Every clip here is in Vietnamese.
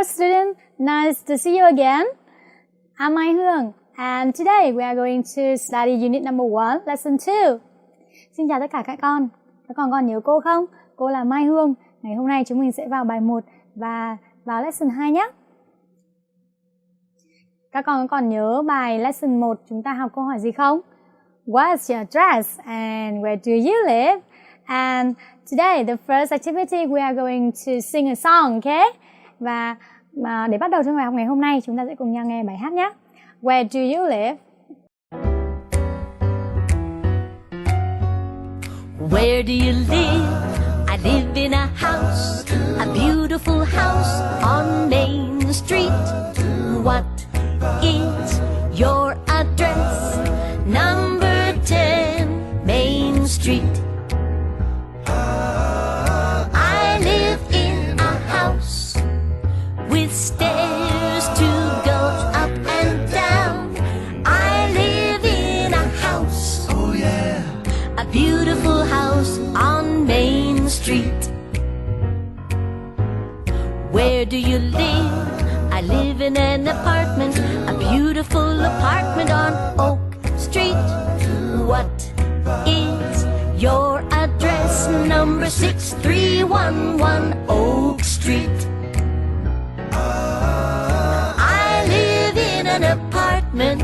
Hello students, nice to see you again. I'm Mai Hương and today we are going to study unit number 1, lesson 2. Xin chào tất cả các con còn nhớ cô không? Cô là Mai Hương. Ngày hôm nay chúng mình sẽ vào bài 1 và vào lesson 2 nhé. Các con còn nhớ bài lesson 1 chúng ta học câu hỏi gì không? What's your address and where do you live? And today the first activity we are going to sing a song, okay? Và để bắt đầu trong bài học ngày hôm nay chúng ta sẽ cùng nhau nghe bài hát nhé. Where do you live? Where do you live? I live in a house, a beautiful house on Main Street. What is your address? Number 10 Main Street. I live in a house with stairs to go up and down. I live in a house, oh yeah, a beautiful house on Main Street. Where do you live? I live in an apartment, a beautiful apartment on Oak Street. What is your address? Number 6311 Oak Street. I live in an apartment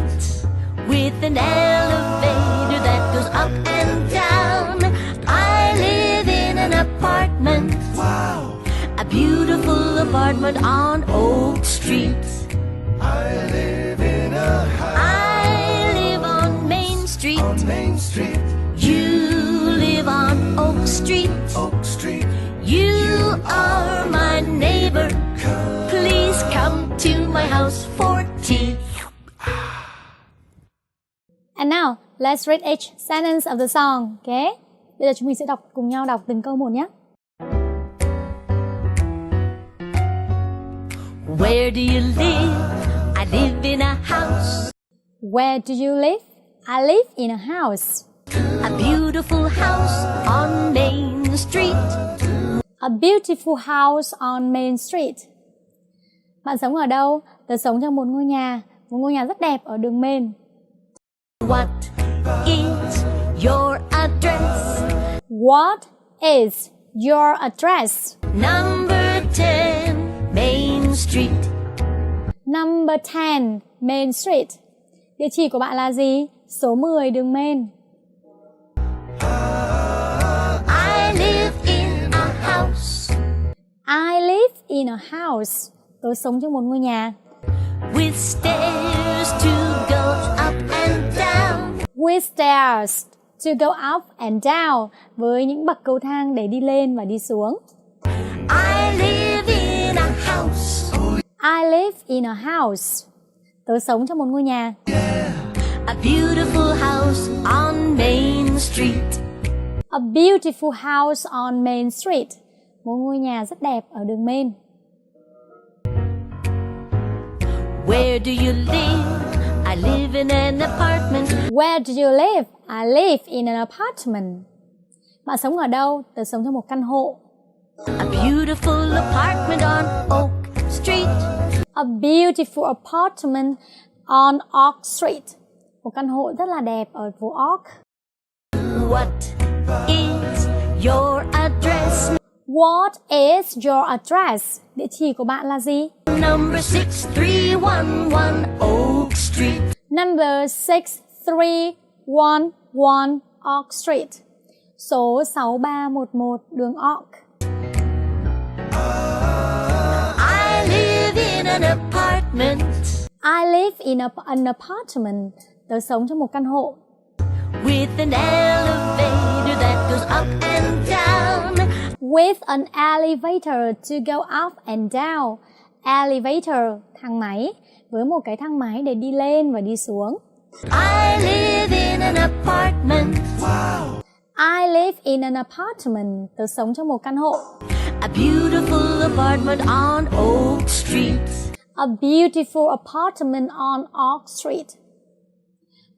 with an elevator that goes up and down. I live in an apartment, wow, a beautiful apartment on Oak Street. I live in a house. I live on Main Street. On Main Street. You live on Oak Street. Oak Street. You are my neighbor. Please come to my house for tea. And now, let's read each sentence of the song, okay? Bây giờ chúng mình sẽ cùng nhau đọc từng câu một nhé. Where do you live? I live in a house. Where do you live? I live in a house. A beautiful house on Main Street. A beautiful house on Main Street. Bạn sống ở đâu? Tớ sống trong một ngôi nhà rất đẹp ở đường Main. What is your address? What is your address? Number 10 Main Street. Number 10 Main Street. Địa chỉ của bạn là gì? Số 10 đường Main. I live in a house. I live in a house. Tôi sống trong một ngôi nhà. With stairs to go up and down. With stairs to go up and down. Với những bậc cầu thang để đi lên và đi xuống. I live in a house. I live in a house. Tôi sống trong một ngôi nhà. A beautiful house on Main Street. A beautiful house on Main Street. Một ngôi nhà rất đẹp ở đường Main. Where do you live? I live in an apartment. Where do you live? I live in an apartment. Bạn sống ở đâu? Tớ sống trong một căn hộ. A beautiful apartment on Oak Street. A beautiful apartment on Oak Street. Một căn hộ rất là đẹp ở phố Oak. What is your address? What is your address? Địa chỉ của bạn là gì? Number 6311 Oak Street. Number 6311 Oak Street. Số 6311 đường Oak. I live in an apartment. I live in an apartment. Tớ sống trong một căn hộ. With an elevator that goes up and down. With an elevator to go up and down. Elevator, thang máy. Với một cái thang máy để đi lên và đi xuống. I live in an apartment. Wow. I live in an apartment. Tớ sống trong một căn hộ. A beautiful apartment on Oak Street. A beautiful apartment on Oak Street.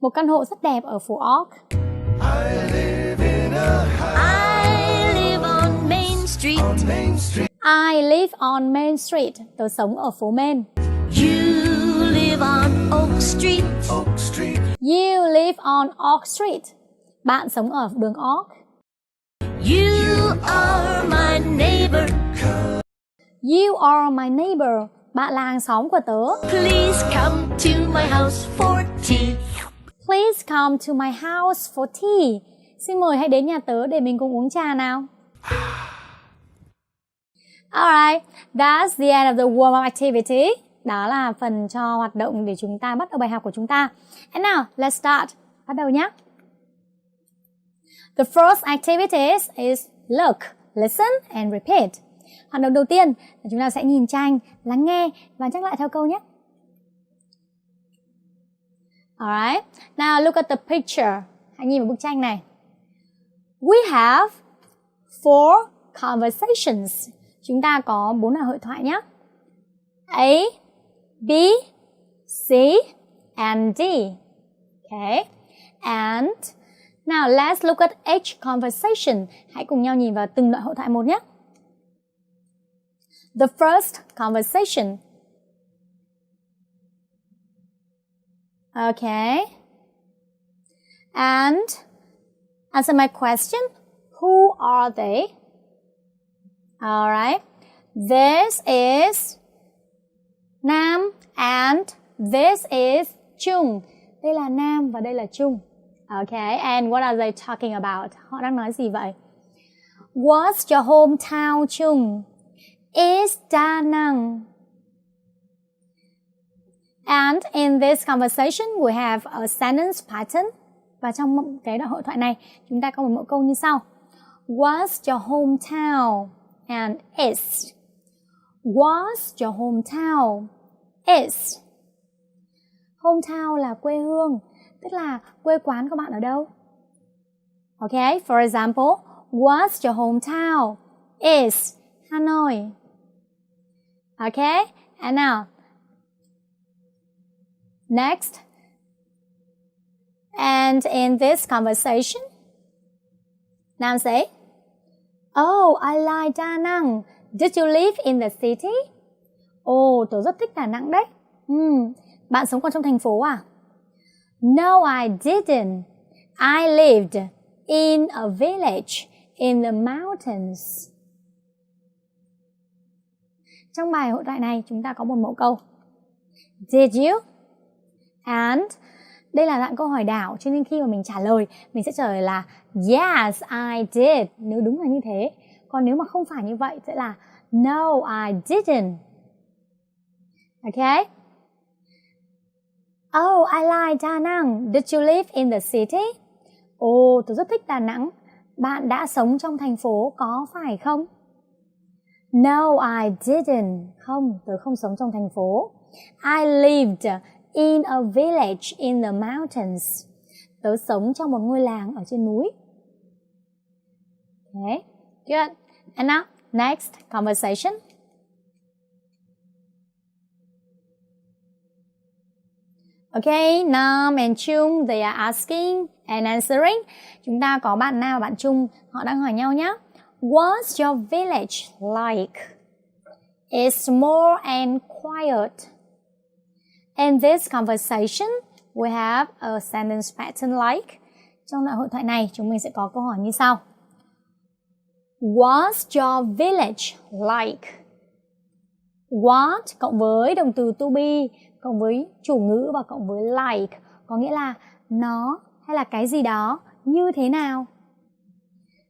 Một căn hộ rất đẹp ở phố Oak. I live in a house. I live on Main Street. On Main Street. I live on Main Street. Tớ sống ở phố Main. You live on Oak Street. Oak Street. You live on Oak Street. Bạn sống ở đường Oak. You are my neighbor. You are my neighbor. Bạn là hàng xóm của tớ. Please come to my house for tea. Please come to my house for tea. Xin mời hãy đến nhà tớ để mình cùng uống trà nào. Alright, that's the end of the warm-up activity. Đó là phần cho hoạt động để chúng ta bắt đầu bài học của chúng ta. And now, let's start. Bắt đầu nhé. The first activity is look, listen and repeat. Hoạt động đầu tiên là chúng ta sẽ nhìn tranh, lắng nghe và nhắc lại theo câu nhé. Alright, now look at the picture. Hãy nhìn vào bức tranh này. We have 4 conversations. Chúng ta có 4 đoạn hội thoại nhé. A, B, C, and D. Okay. And now let's look at each conversation. Hãy cùng nhau nhìn vào từng đoạn hội thoại một nhé. The first conversation. Okay. And answer my question. Who are they? Alright. This is Nam and this is Trung. Đây là Nam và đây là Trung. Okay. And what are they talking about? Họ đang nói gì vậy? What's your hometown, Trung? Is Da Nang. And in this conversation, we have a sentence pattern. Và trong cái đoạn hội thoại này, chúng ta có một mẫu câu như sau. What's your hometown? And is. What's your hometown? Is. Hometown là quê hương, tức là quê quán của bạn ở đâu? Okay, for example, what's your hometown? Is Hanoi. Okay, and now, next. And in this conversation, Nam say, oh, I like Da Nang. Did you live in the city? Oh, tớ rất thích Đà Nẵng đấy. Bạn sống còn trong thành phố à? No, I didn't. I lived in a village in the mountains. Trong bài hội thoại này, chúng ta có một mẫu câu. Did you? And đây là dạng câu hỏi đảo, cho nên khi mà mình trả lời, mình sẽ trả lời là yes, I did, nếu đúng là như thế. Còn nếu mà không phải như vậy, sẽ là no, I didn't. Okay? Oh, I like Da Nang. Did you live in the city? Oh, tôi rất thích Đà Nẵng. Bạn đã sống trong thành phố, có phải không? No, I didn't. Không, tôi không sống trong thành phố. I lived in a village in the mountains. Tớ sống trong một ngôi làng ở trên núi. Okay, good. And now, next conversation. Okay, Nam and Trung, they are asking and answering. Chúng ta có bạn Nam và bạn Trung, họ đang hỏi nhau nhé. What's your village like? It's small and quiet. In this conversation, we have a sentence pattern like. Trong đoạn hội thoại này, chúng mình sẽ có câu hỏi như sau. What's your village like? What cộng với động từ to be, cộng với chủ ngữ và cộng với like, có nghĩa là nó hay là cái gì đó như thế nào.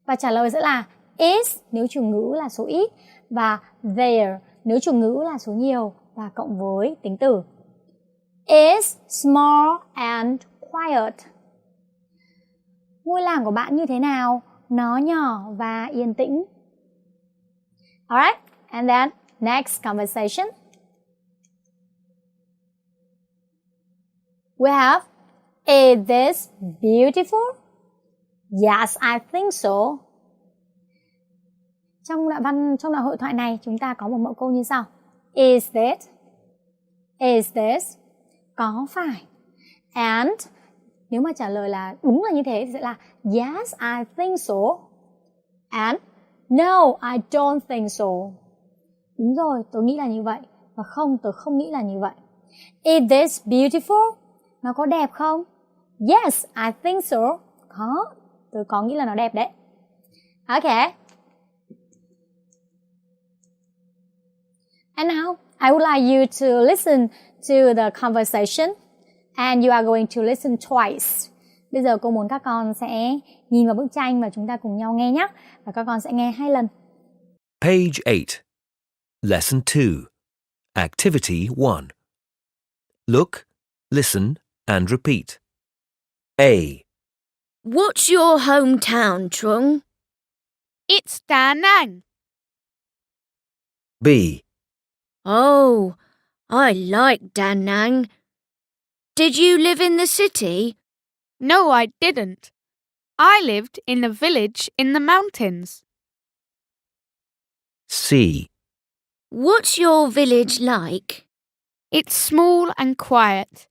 Và trả lời sẽ là is nếu chủ ngữ là số ít và there nếu chủ ngữ là số nhiều và cộng với tính từ. Is small and quiet. Ngôi làng của bạn như thế nào? Nó nhỏ và yên tĩnh. Alright, and then next conversation. We have, is this beautiful? Yes, I think so. Trong đoạn hội thoại này, chúng ta có một mẫu câu như sau. Is that? Is this? Có phải? And nếu mà trả lời là đúng là như thế thì sẽ là yes, I think so. And no, I don't think so. Đúng rồi, tôi nghĩ là như vậy. Và không, tôi không nghĩ là như vậy. Is this beautiful? Nó có đẹp không? Yes, I think so. Có, tôi có nghĩ là nó đẹp đấy. Okay. And now, I would like you to listen to the conversation. And you are going to listen twice. Bây giờ cô muốn các con sẽ nhìn vào bức tranh và chúng ta cùng nhau nghe nhé. Và các con sẽ nghe 2 lần. Page 8. Lesson 2. Activity 1. Look, listen, and repeat. A. What's your hometown, Trung? It's Da Nang. B. Oh, I like Da Nang. Did you live in the city? No, I didn't. I lived in a village in the mountains. C. What's your village like? It's small and quiet.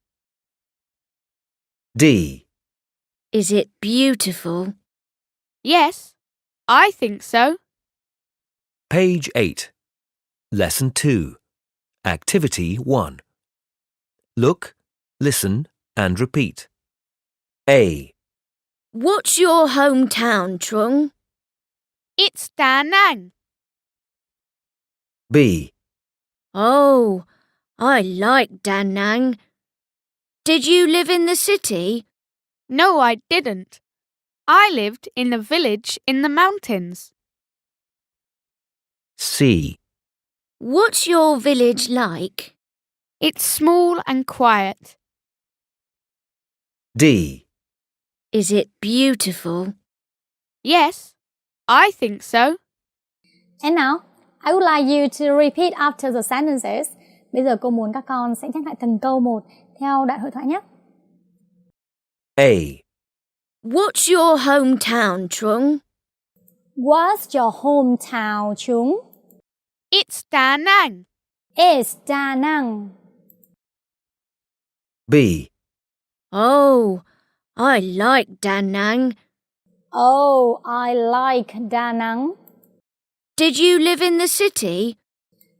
D. Is it beautiful? Yes, I think so. Page 8. Lesson 2. Activity 1. Look, listen, and repeat. A. What's your hometown, Trung? It's Da Nang. B. Oh, I like Da Nang. Did you live in the city? No, I didn't. I lived in a village in the mountains. C. What's your village like? It's small and quiet. D. Is it beautiful? Yes, I think so. And now, I would like you to repeat after the sentences. Bây giờ cô muốn các con sẽ nhắc lại từng câu một theo đoạn hội thoại nhé. A. What's your hometown, Trung? What's your hometown, Trung? It's Da Nang. It's Da Nang. B. Oh, I like Da Nang. Oh, I like Da Nang. Did you live in the city?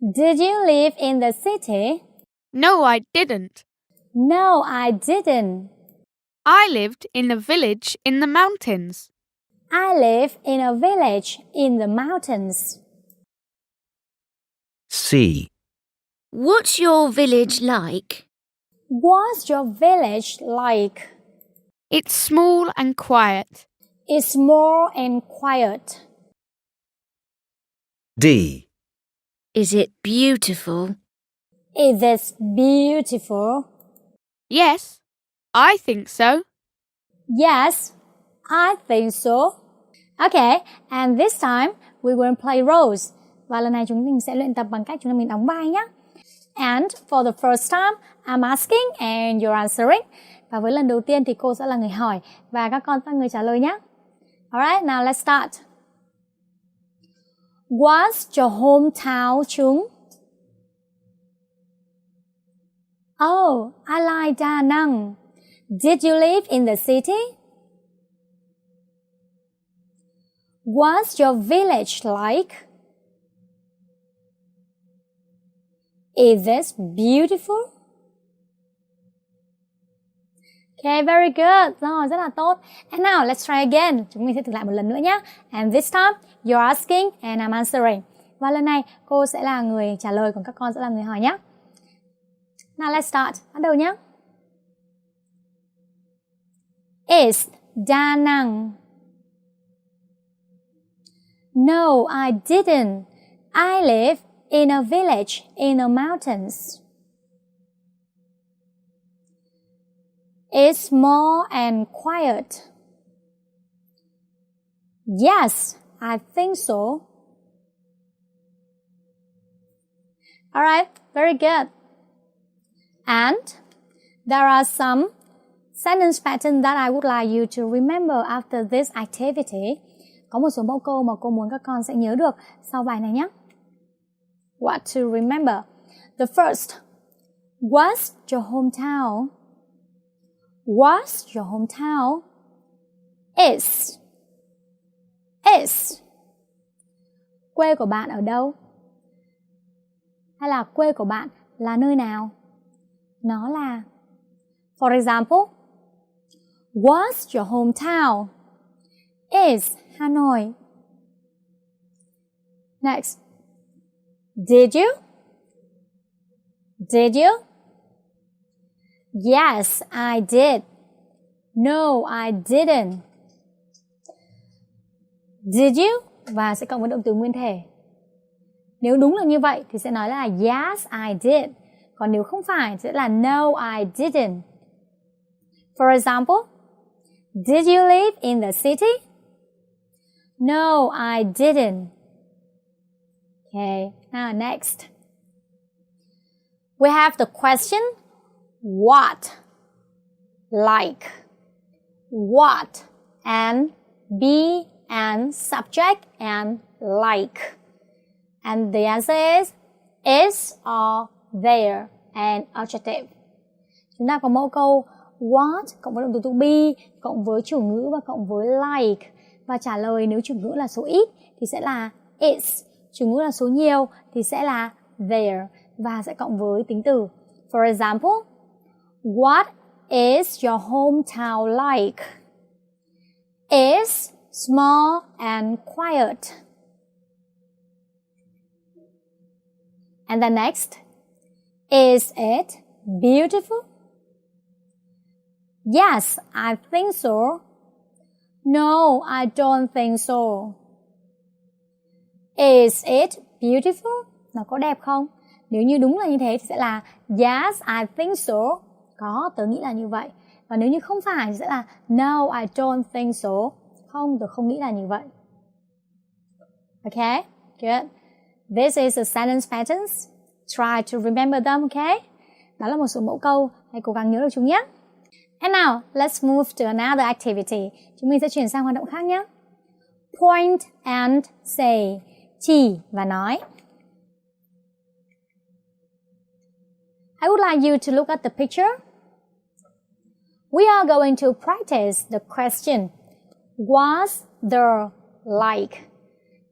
Did you live in the city? No, I didn't. No, I didn't. I lived in a village in the mountains. I live in a village in the mountains. C. What's your village like? What's your village like? It's small and quiet. It's small and quiet. D. Is it beautiful? Is it beautiful? Yes, I think so. Yes, I think so. Okay, and this time we will play roles. Và lần này chúng mình sẽ luyện tập bằng cách chúng mình đóng vai nhé. And for the first time, I'm asking and you're answering. Và với lần đầu tiên thì cô sẽ là người hỏi và các con sẽ là người trả lời nhé. Alright, now let's start. What's your hometown, Trung? Oh, I like Da Nang. Did you live in the city? What's your village like? Is this beautiful? Okay, very good. Rồi, rất là tốt. And now, let's try again. Chúng mình sẽ thử lại một lần nữa nhé. And this time, you're asking and I'm answering. Và lần này, cô sẽ là người trả lời, còn các con sẽ là người hỏi nhé. Now, let's start. Bắt đầu nhé. Is Da Nang? No, I didn't. I live in a village in the mountains. It's small and quiet. Yes, I think so. Alright, very good. And there are some sentence patterns that I would like you to remember after this activity. Có một số mẫu câu mà cô muốn các con sẽ nhớ được sau bài này nhé. What to remember. The first, what's your hometown? What's your hometown? Is. Quê của bạn ở đâu? hay là quê của bạn là nơi nào? Nó là, for example, what's your hometown? Is Hanoi. Next. Did you? Did you? Yes, I did. No, I didn't. Did you? Và sẽ cộng với động từ nguyên thể. Nếu đúng là như vậy thì sẽ nói là yes, I did. Còn nếu không phải thì sẽ là no, I didn't. For example, did you live in the city? No, I didn't. Okay, now next. We have the question, what? Like. What and be and subject and like. And the answer is or there and adjective. Chúng ta có mẫu câu what cộng với động từ to be cộng với chủ ngữ và cộng với like. Và trả lời nếu chủ ngữ là số ít thì sẽ là is. Chủ ngữ là số nhiều thì sẽ là there. Và sẽ cộng với tính từ. For example, what is your hometown like? It's small and quiet. And the next, is it beautiful? Yes, I think so. No, I don't think so. Is it beautiful? Nó có đẹp không? Nếu như đúng là như thế thì sẽ là yes, I think so. Có, tớ nghĩ là như vậy. Và nếu như không phải thì sẽ là no, I don't think so. Không, tớ không nghĩ là như vậy. Okay, good. This is the sentence patterns. Try to remember them, okay? Đó là một số mẫu câu, hãy cố gắng nhớ được chúng nhé. And now, let's move to another activity. Chúng mình sẽ chuyển sang hoạt động khác nhé. Point and say. Chỉ và nói. I would like you to look at the picture. We are going to practice the question. What's the like?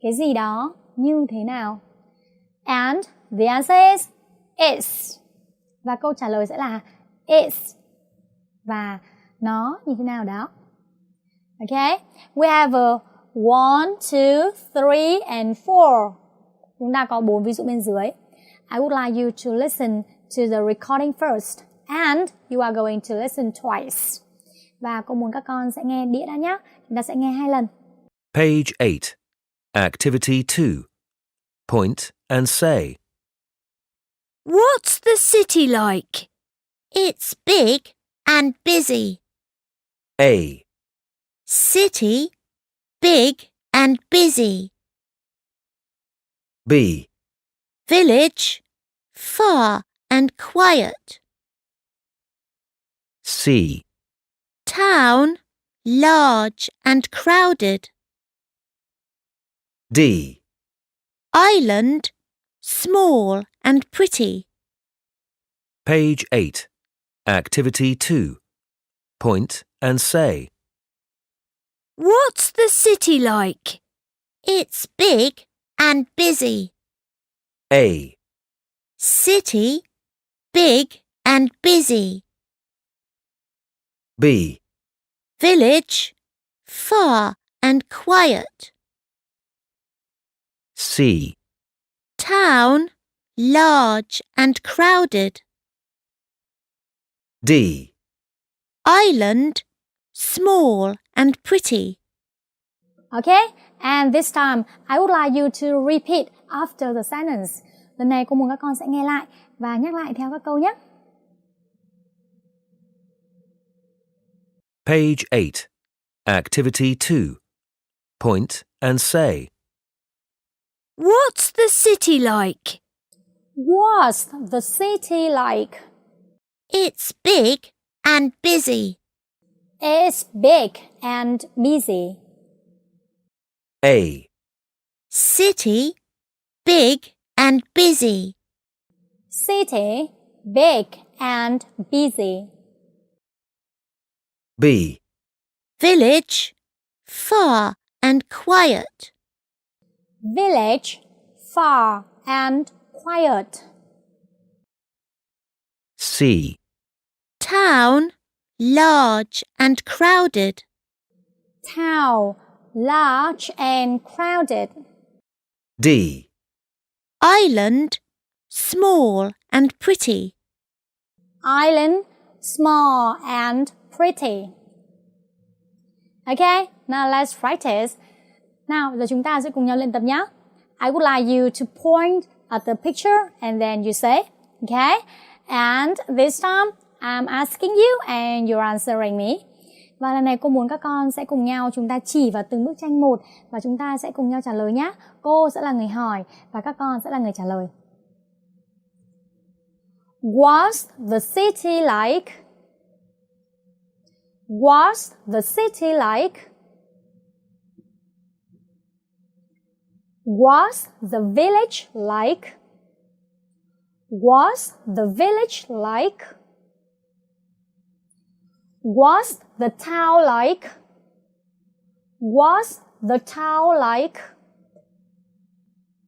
Cái gì đó như thế nào? And the answer is. Và câu trả lời sẽ là is. Và nó như thế nào đó. Okay? We have a 1, 2, 3 and 4. Chúng ta có 4 ví dụ bên dưới. I would like you to listen to the recording first. And you are going to listen twice. Và cô muốn các con sẽ nghe đĩa đã nhé. Chúng ta sẽ nghe 2 lần. Page 8. Activity 2. Point and say. What's the city like? It's big and busy. A. City, big and busy. B. Village, far and quiet. C. Town, large and crowded. D. Island, small and pretty. Page 8. Activity 2. Point and say. What's the city like? It's big and busy. A. City, big and busy. B. Village, far and quiet. C. Town, large and crowded. D. Island, small and pretty. Okay? And this time, I would like you to repeat after the sentence. Lần này cô muốn các con sẽ nghe lại và nhắc lại theo các câu nhé. Page 8. Activity 2. Point and say. What's the city like? What's the city like? It's big and busy. It's big and busy. A. City, big and busy. City, big and busy. B. Village, far and quiet. Village, far and quiet. C. Town, large and crowded. Town, large and crowded. D. Island, small and pretty. Island, small and pretty. Okay, now let's practice. Nào, giờ chúng ta sẽ cùng nhau luyện tập nhé. I would like you to point at the picture and then you say, okay? And this time, I'm asking you and you're answering me. Và lần này cô muốn các con sẽ cùng nhau chúng ta chỉ vào từng bức tranh một và chúng ta sẽ cùng nhau trả lời nhé. Cô sẽ là người hỏi và các con sẽ là người trả lời. What's the city like? What's the city like? What's the village like? What's the village like? What's the town like? What's the town like?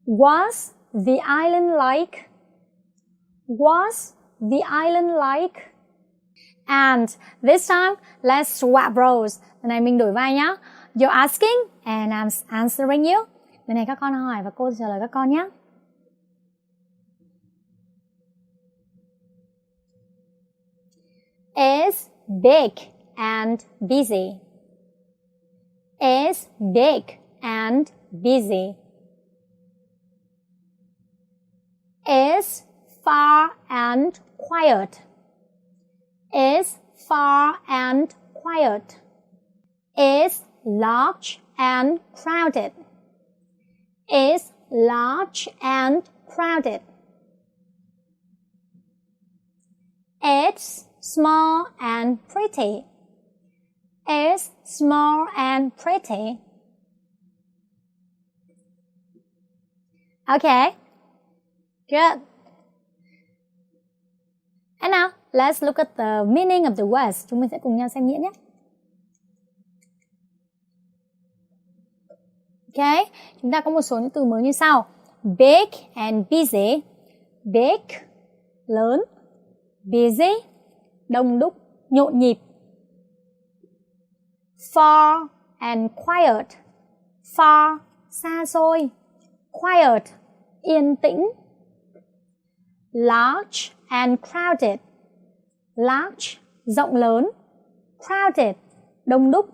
What's the island like? What's the island like? And this time, let's swap roles. Lần này mình đổi vai nhá. You're asking and I'm answering you. Lần này các con hỏi và cô trả lời các con nhé. It's big and busy. It's big and busy. It's far and quiet. It's far and quiet. It's large and crowded. It's large and crowded. It's small and pretty. It's small and pretty. Okay, good. And now, let's look at the meaning of the words. Chúng mình sẽ cùng nhau xem nghĩa nhé. Okay, chúng ta có một số những từ mới như sau. Big and busy. Big, lớn. Busy, đông đúc, nhộn nhịp. Far and quiet. Far, xa xôi. Quiet, yên tĩnh. Large and crowded. Large, rộng lớn. Crowded, đông đúc.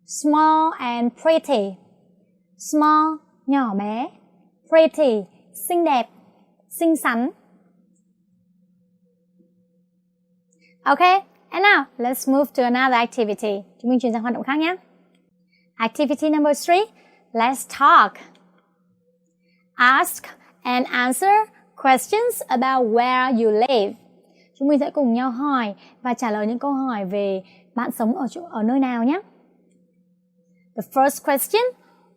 Small and pretty. Small, nhỏ bé. Pretty, xinh đẹp, xinh xắn. Okay, and now let's move to another activity. Chúng mình chuyển sang hoạt động khác nhé. Activity number 3, let's talk. Ask and answer questions about where you live. Chúng mình sẽ cùng nhau hỏi và trả lời những câu hỏi về bạn sống ở nơi nào nhé. The first question,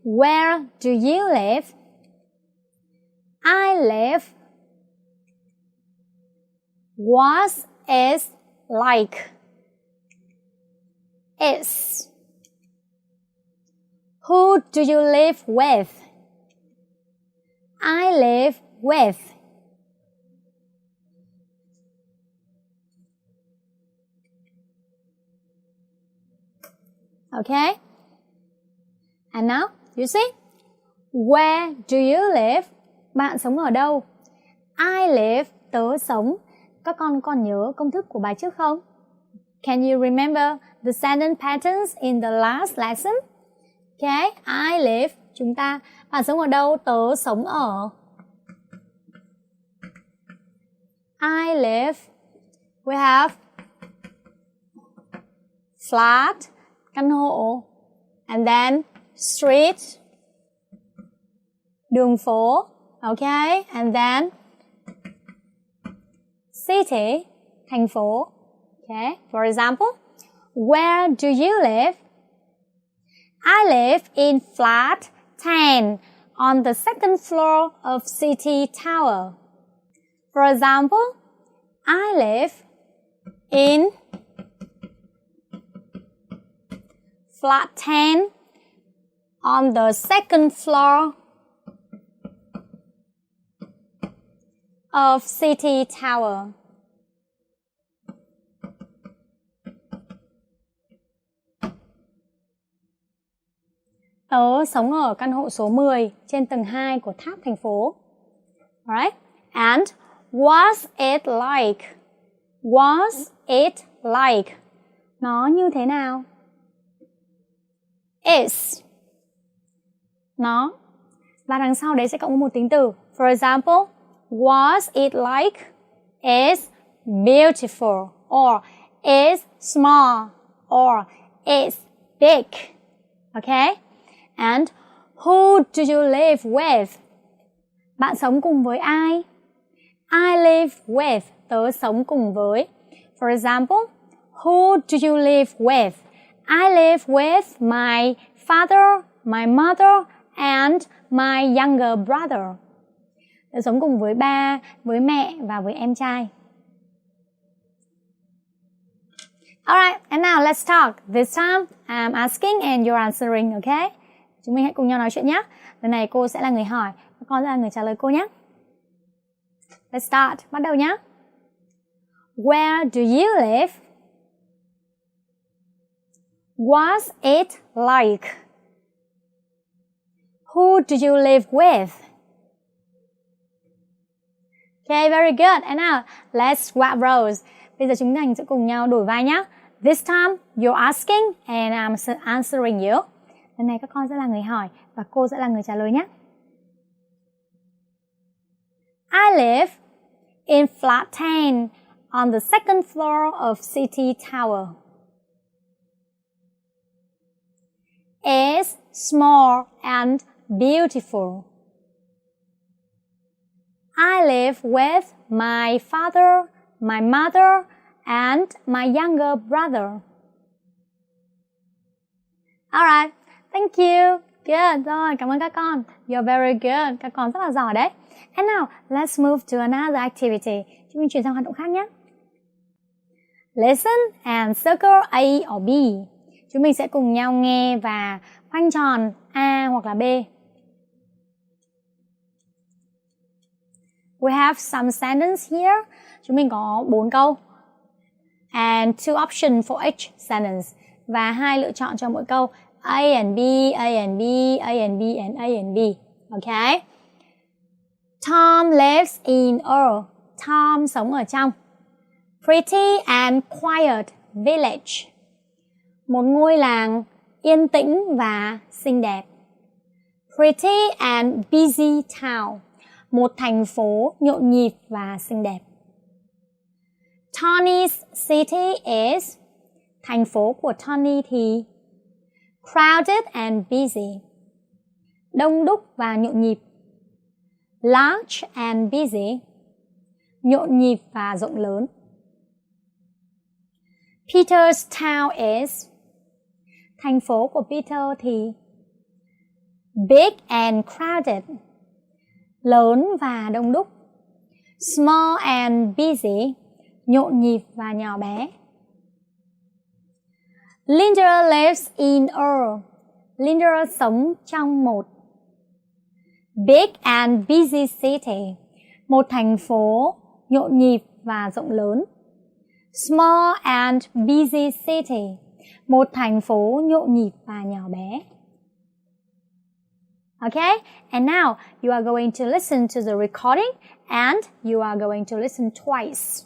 where do you live? I live. What is like? Is. Who do you live with? I live with. Okay? And now, you see? Where do you live? Bạn sống ở đâu? I live, tớ sống. Các con còn nhớ công thức của bài trước không? Can you remember the sentence patterns in the last lesson? Okay, I live. Bạn sống ở đâu? Tớ sống ở. I live. We have flat, căn hộ. And then street, đường phố. Okay, and then city, thành phố. Okay, for example, where do you live? I live in flat 10 on the second floor of City Tower. For example, I live in flat 10 on the second floor of city tower? Tớ sống ở căn hộ số 10 trên tầng 2 của tháp thành phố. Alright? And was it like? Was it like? Nó như thế nào? Is. Nó. Và đằng sau đấy sẽ cộng một tính từ. For example, was it like? Is beautiful. Or is small. Or is big. Okay? And who do you live with? Bạn sống cùng với ai? I live with. Tớ sống cùng với. For example, who do you live with? I live with my father, my mother, and my younger brother. Tớ sống cùng với ba, với mẹ và với em trai. Alright, and now let's talk. This time, I'm asking and you're answering, okay? Chúng mình hãy cùng nhau nói chuyện nhé. Lần này cô sẽ là người hỏi, các con sẽ là người trả lời cô nhé. Let's start. Bắt đầu nhé. Where do you live? Was it like? Who do you live with? Okay, very good. And now, let's swap roles. Bây giờ chúng mình sẽ cùng nhau đổi vai nhé. This time, you're asking and I'm answering you. Lần này các con sẽ là người hỏi và cô sẽ là người trả lời nhé. I live in flat 10 on the second floor of City Tower. It's small and beautiful. I live with my father, my mother, and my younger brother. Alright, thank you. Good, rồi, cảm ơn các con. You're very good, các con rất là giỏi đấy. And now, let's move to another activity. Chúng mình chuyển sang hoạt động khác nhé. Listen and circle A or B. Chúng mình sẽ cùng nhau nghe và khoanh tròn A hoặc là B. We have some sentences here. Chúng mình có 4 câu. And 2 options for each sentence. Và 2 lựa chọn cho mỗi câu. A and B, A and B, A and B, and A and B. Okay? Tom lives in a. Tom sống ở trong. Pretty and quiet village. Một ngôi làng yên tĩnh và xinh đẹp. Pretty and busy town. Một thành phố nhộn nhịp và xinh đẹp. Tony's city is. Thành phố của Tony thì crowded and busy. Đông đúc và nhộn nhịp. Large and busy. Nhộn nhịp và rộng lớn. Peter's town is. Thành phố của Peter thì big and crowded. Lớn và đông đúc. Small and busy. Nhộn nhịp và nhỏ bé. Linda lives in a. Linda sống trong một big and busy city. Một thành phố nhộn nhịp và rộng lớn. Small and busy city. Một thành phố nhộn nhịp và nhỏ bé. Okay? And now you are going to listen to the recording and you are going to listen twice.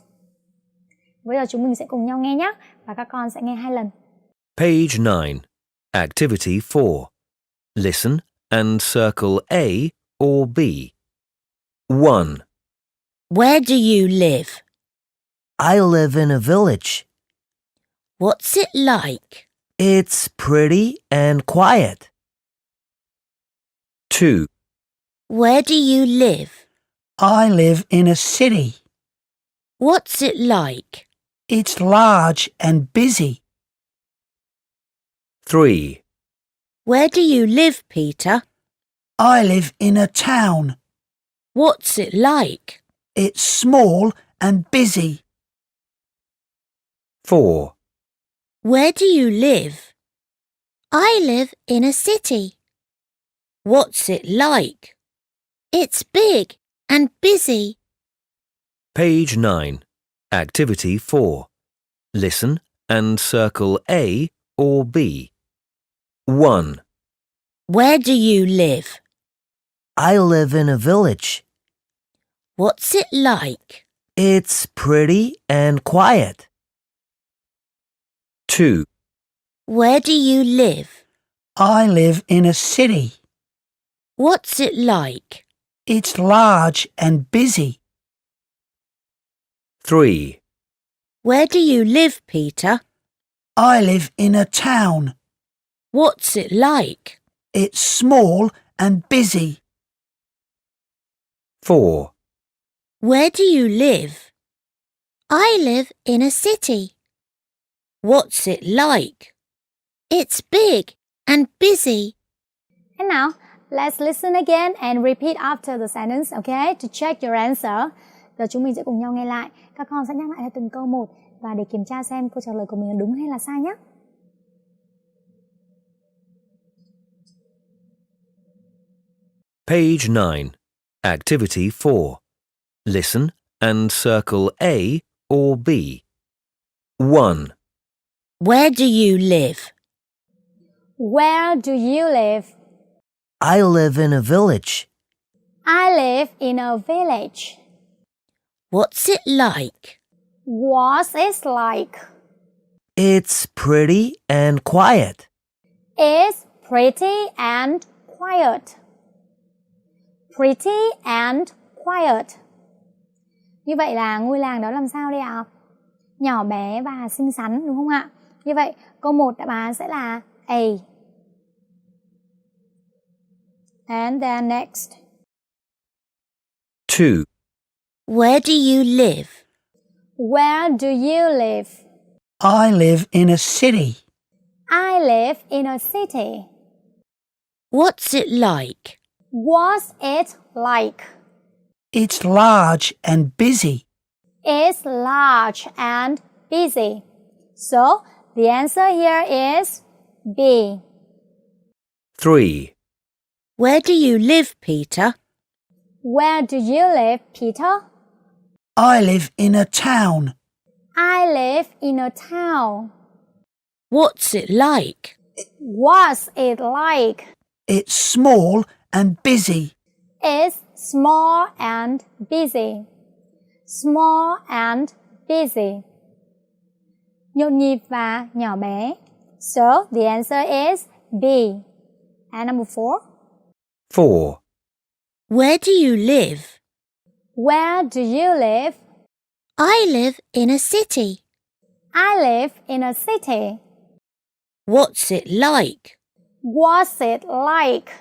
Bây giờ chúng mình sẽ cùng nhau nghe nhé. Và các con sẽ nghe 2 lần. Page 9. Activity 4. Listen and circle A or B. 1. Where do you live? I live in a village. What's it like? It's pretty and quiet. 2. Where do you live? I live in a city. What's it like? It's large and busy. 3. Where do you live, Peter? I live in a town. What's it like? It's small and busy. 4. Where do you live? I live in a city. What's it like? It's big and busy. Page 9. Activity 4. Listen and circle A or B. 1, Where do you live? I live in a village. What's it like? It's pretty and quiet. 2, Where do you live? I live in a city. What's it like? It's large and busy. 3, Where do you live, Peter? I live in a town. What's it like? It's small and busy. 4, Where do you live? I live in a city. What's it like? It's big and busy. And now, let's listen again and repeat after the sentence, okay? To check your answer. Giờ chúng mình sẽ cùng nhau nghe lại. Các con sẽ nhắc lại từng câu một và để kiểm tra xem câu trả lời của mình là đúng hay là sai nhé. Page 9. Activity 4. Listen and circle A or B. 1, Where do you live? Where do you live? I live in a village. I live in a village. What's it like? What's it like? It's pretty and quiet. It's pretty and quiet. Pretty and quiet. Như vậy là ngôi làng đó làm sao đây ạ? Nhỏ bé và xinh xắn đúng không ạ? Như vậy câu 1 đáp án sẽ là A. And then next. 2, Where do you live? Where do you live? I live in a city. I live in a city. What's it like? What's it like? It's large and busy. It's large and busy. So, the answer here is B. 3, Where do you live, Peter? Where do you live, Peter? I live in a town. I live in a town. What's it like? What's it like? It's small and busy. It's small and busy. Small and busy. Nhộn nhịp và nhỏ bé. So, the answer is B. And number 4. 4, Where do you live? Where do you live? I live in a city. I live in a city. What's it like? What's it like?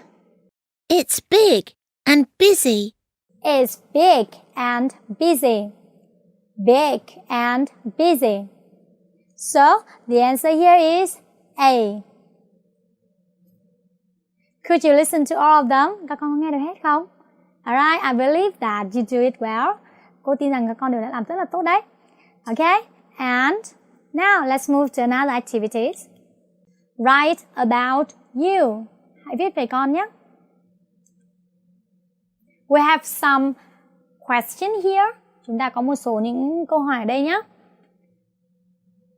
It's big and busy. It's big and busy. Big and busy. So, the answer here is A. Could you listen to all of them? Các con có nghe được hết không? Alright, I believe that you do it well. Cô tin rằng các con đều đã làm rất là tốt đấy. Okay? And now let's move to another activities. Write about you. Hãy viết về con nhé. We have some question here. Chúng ta có một số những câu hỏi ở đây nhé.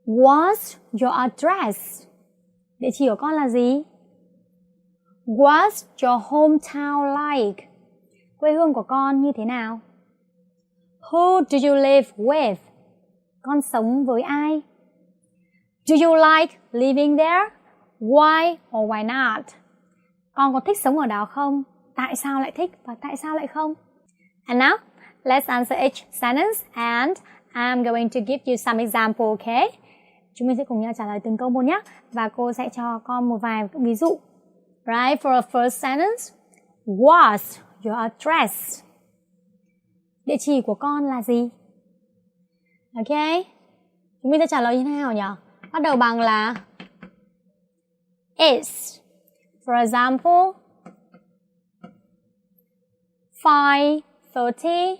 What's your address? Địa chỉ của con là gì? What's your hometown like? Quê hương của con như thế nào? Who do you live with? Con sống với ai? Do you like living there? Why or why not? Con có thích sống ở đó không? Tại sao lại thích và tại sao lại không? And now, let's answer each sentence and I'm going to give you some example, okay? Chúng mình sẽ cùng nhau trả lời từng câu một nhé. Và cô sẽ cho con một vài ví dụ. Right, for a first sentence. What's your address? Địa chỉ của con là gì? Okay? Chúng mình sẽ trả lời như thế nào nhỉ? Bắt đầu bằng là is. For example, 5:30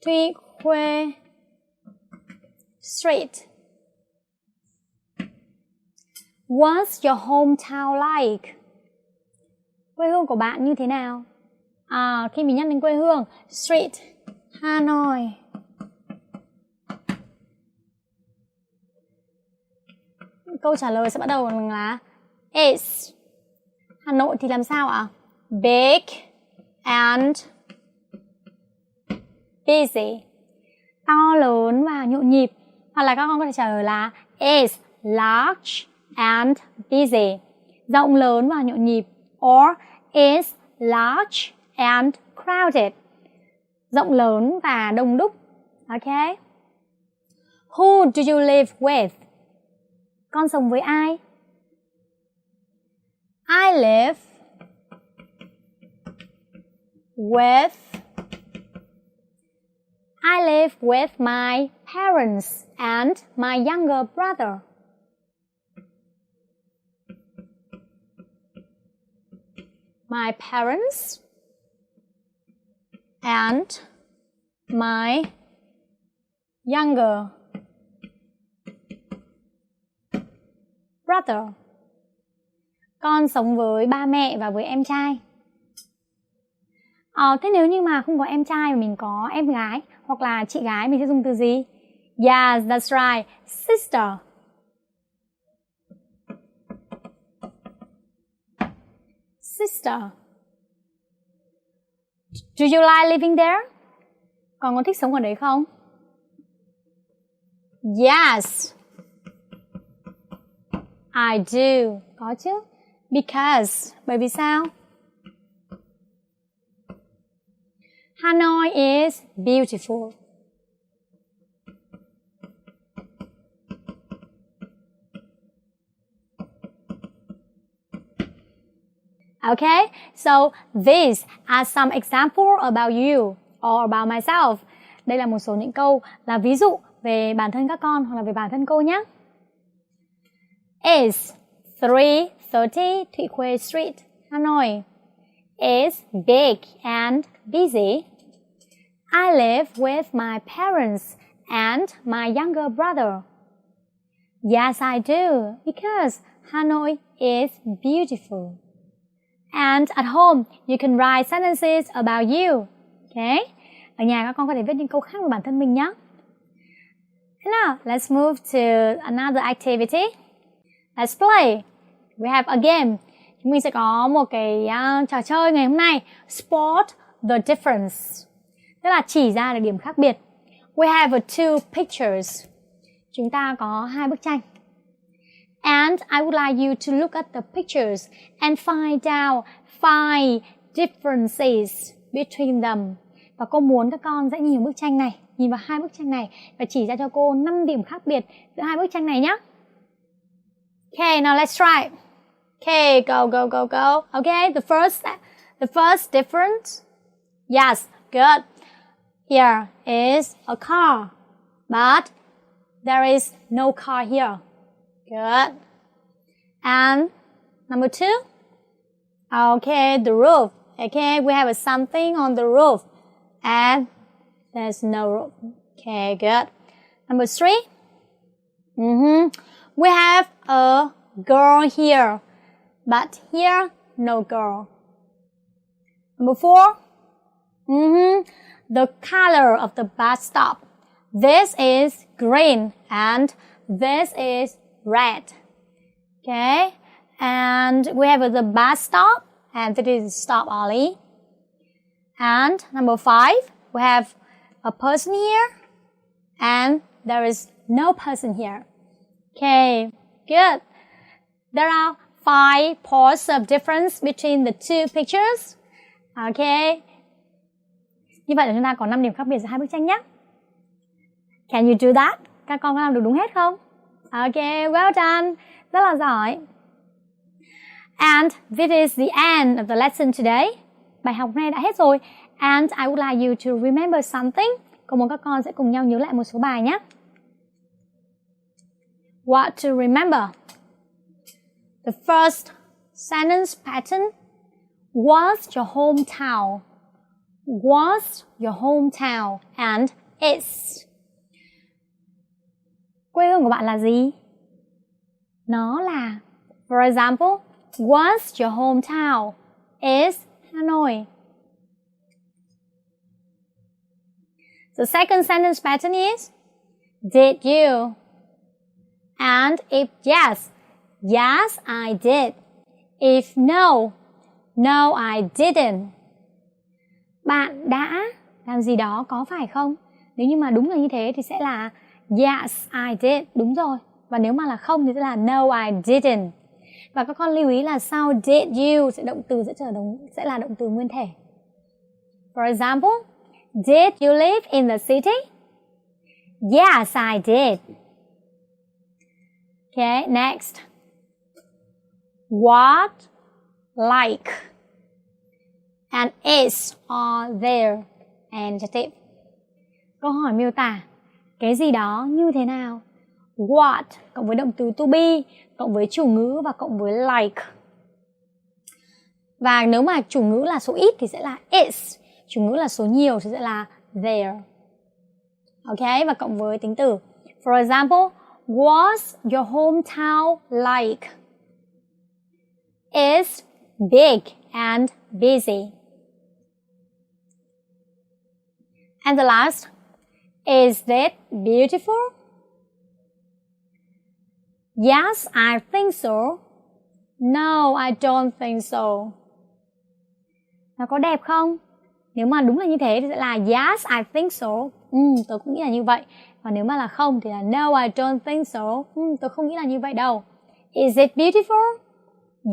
Tuy Khuê Street. What's your hometown like? Quê hương của bạn như thế nào? Khi mình nhắc đến quê hương, street, Hanoi. Câu trả lời sẽ bắt đầu bằng là is. Hà Nội thì làm sao ạ? Big and busy. To lớn và nhộn nhịp. Hoặc là các con có thể trả lời là is large and busy. Rộng lớn và nhộn nhịp. Or is large and crowded. Rộng lớn và đông đúc. Ok. Who do you live with? Con sống với ai? I live with my parents and my younger brother. My parents and my younger brother. Con sống với ba mẹ và với em trai. Thế nếu như mà không có em trai mà mình có em gái hoặc là chị gái, mình sẽ dùng từ gì? Yes, that's right. Sister. Sister. Do you like living there? Con có thích sống ở đấy không? Yes. I do. Có chứ. Because. Bởi vì sao? Hanoi is beautiful. Okay, so these are some examples about you or about myself. Đây là một số những câu là ví dụ về bản thân các con hoặc là về bản thân cô nhé. Is 330 Thụy Khuê Street, Hanoi. Is big and busy. I live with my parents and my younger brother. Yes, I do, because Hanoi is beautiful. And at home, you can write sentences about you. Okay? Ở nhà các con có thể viết những câu khác về bản thân mình nhé. Now, let's move to another activity. Let's play. We have a game. Chúng mình sẽ có một cái trò chơi ngày hôm nay. Spot the difference. Tức là chỉ ra được điểm khác biệt. We have two pictures. Chúng ta có hai bức tranh. And I would like you to look at the pictures and find out 5 differences between them. Và cô muốn các con sẽ nhìn bức tranh này, nhìn vào hai bức tranh này và chỉ ra cho cô 5 điểm khác biệt giữa hai bức tranh này nhé. Okay, now let's try. Okay, go. Okay, the first difference. Yes, good. Here is a car, but there is no car here. Good. And number 2. Okay, the roof. Okay, we have something on the roof. And there's no roof. Okay, good. Number 3. We have a girl here, but here, no girl. Number 4. The color of the bus stop. This is green and this is red. Okay, and we have the bus stop and this is stop only. And number 5, we have a person here and there is no person here. Okay, good. There are 5 points of difference between the two pictures. Okay. Như vậy là chúng ta có 5 điểm khác biệt giữa hai bức tranh nhé. Can you do that? Các con có làm được đúng hết không? Okay, well done. Rất là giỏi. And this is the end of the lesson today. Bài học này đã hết rồi. And I would like you to remember something. Cô muốn các con sẽ cùng nhau nhớ lại một số bài nhé. What to remember? The first sentence pattern. What's your hometown? What's your hometown? And is. Quê hương của bạn là gì? Nó là. For example, what's your hometown? is Hanoi. The second sentence pattern is did you? And if yes, yes, I did. If no, no, I didn't. Bạn đã làm gì đó có phải không? Nếu như mà đúng là như thế thì sẽ là yes, I did. Đúng rồi. Và nếu mà là không thì sẽ là no, I didn't. Và các con lưu ý là sau did you sẽ động từ sẽ là động từ nguyên thể. For example, did you live in the city? Yes, I did. Okay, next. What, like, and is are there. Adjective. Câu hỏi miêu tả cái gì đó như thế nào. What cộng với động từ to be, cộng với chủ ngữ và cộng với like. Và nếu mà chủ ngữ là số ít thì sẽ là is, chủ ngữ là số nhiều thì sẽ là there. Ok, và cộng với tính từ. For example, what's your hometown like? It's big and busy. And the last, is it beautiful? Yes, I think so. No, I don't think so. Nó có đẹp không? Nếu mà đúng là như thế thì sẽ là yes, I think so. Tôi cũng nghĩ là như vậy. Và nếu mà là không thì là no, I don't think so. Tôi không nghĩ là như vậy đâu. Is it beautiful?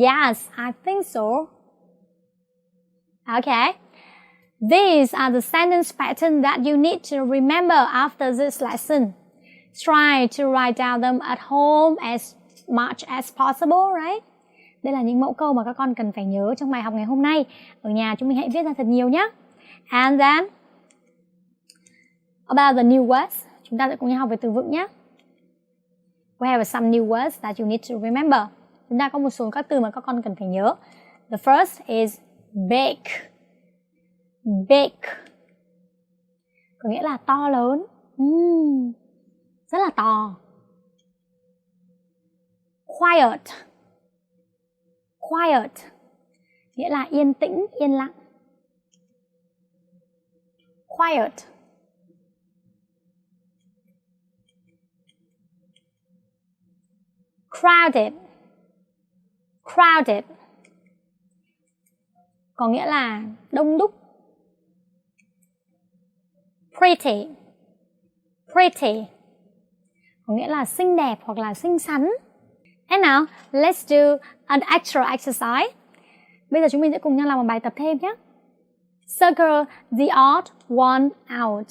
Yes, I think so. Okay. These are the sentence patterns that you need to remember after this lesson. Try to write down them at home as much as possible, right? Đây là những mẫu câu mà các con cần phải nhớ trong bài học ngày hôm nay. Ở nhà chúng mình hãy viết ra thật nhiều nhé. And then, about the new words, chúng ta sẽ cùng nhau học về từ vựng nhé. We have some new words that you need to remember. Chúng ta có một số các từ mà các con cần phải nhớ. The first is big. Big có nghĩa là to lớn, rất là to. Quiet. Quiet nghĩa là yên tĩnh, yên lặng. Quiet. Crowded. Crowded có nghĩa là đông đúc. Pretty. Pretty có nghĩa là xinh đẹp hoặc là xinh xắn. And now, let's do an extra exercise. Bây giờ chúng mình sẽ cùng nhau làm một bài tập thêm nhé. Circle the odd one out.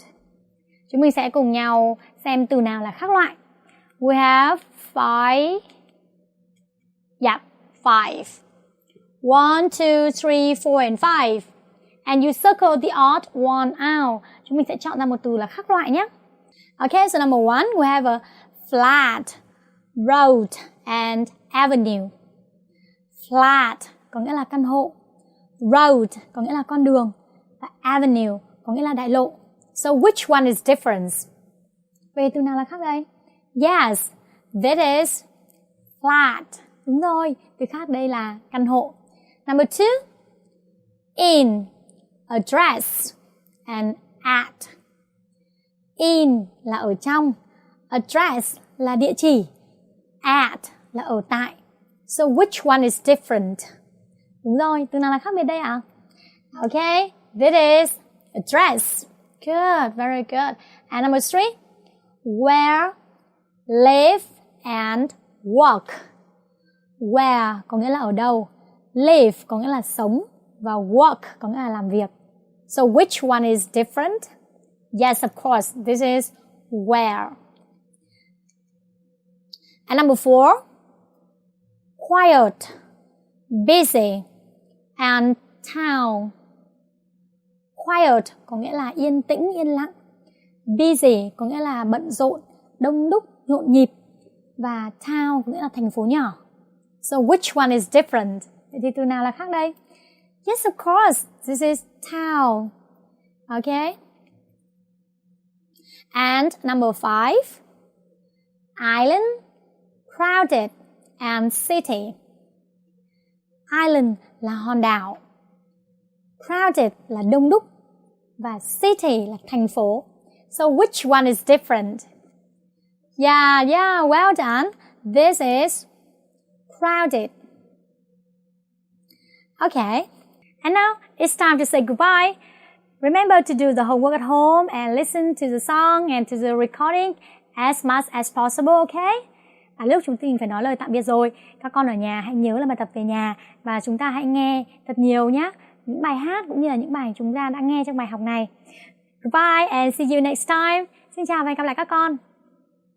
Chúng mình sẽ cùng nhau xem từ nào là khác loại. We have five. Yep, five. 1, 2, 3, 4 and 5. And you circle the odd one out. Chúng mình sẽ chọn ra một từ là khác loại nhé. Okay, so number 1, we have a flat, road and avenue. Flat có nghĩa là căn hộ. Road có nghĩa là con đường. Và avenue có nghĩa là đại lộ. So which one is different? Về từ nào là khác đây? Yes, that is flat. Đúng rồi, từ khác đây là căn hộ. Number 2, in, address and at. In là ở trong, address là địa chỉ, at là ở tại. So which one is different? Đúng rồi, từ nào là khác biệt đây ạ? Okay, that is address. Good, very good. And number 3, where, live and work. Where có nghĩa là ở đâu, live có nghĩa là sống, và work có nghĩa là làm việc. So which one is different? Yes, of course, this is where. And number 4, quiet, busy and town. Quiet có nghĩa là yên tĩnh, yên lặng. Busy có nghĩa là bận rộn, đông đúc, nhộn nhịp. Và town có nghĩa là thành phố nhỏ. So which one is different? Vậy thì từ nào là khác đây? Yes, of course, this is town. Okay. And number 5, island, crowded and city. Island là hòn đảo, crowded là đông đúc và city là thành phố. So which one is different? Yeah, well done. This is crowded. Okay. And now it's time to say goodbye. Remember to do the homework at home and listen to the song and to the recording as much as possible, okay? Lúc chúng mình phải nói lời tạm biệt rồi, các con ở nhà hãy nhớ làm bài tập về nhà và chúng ta hãy nghe thật nhiều nhé. Những bài hát cũng như là những bài chúng ta đã nghe trong bài học này. Goodbye and see you next time. Xin chào và hẹn gặp lại các con.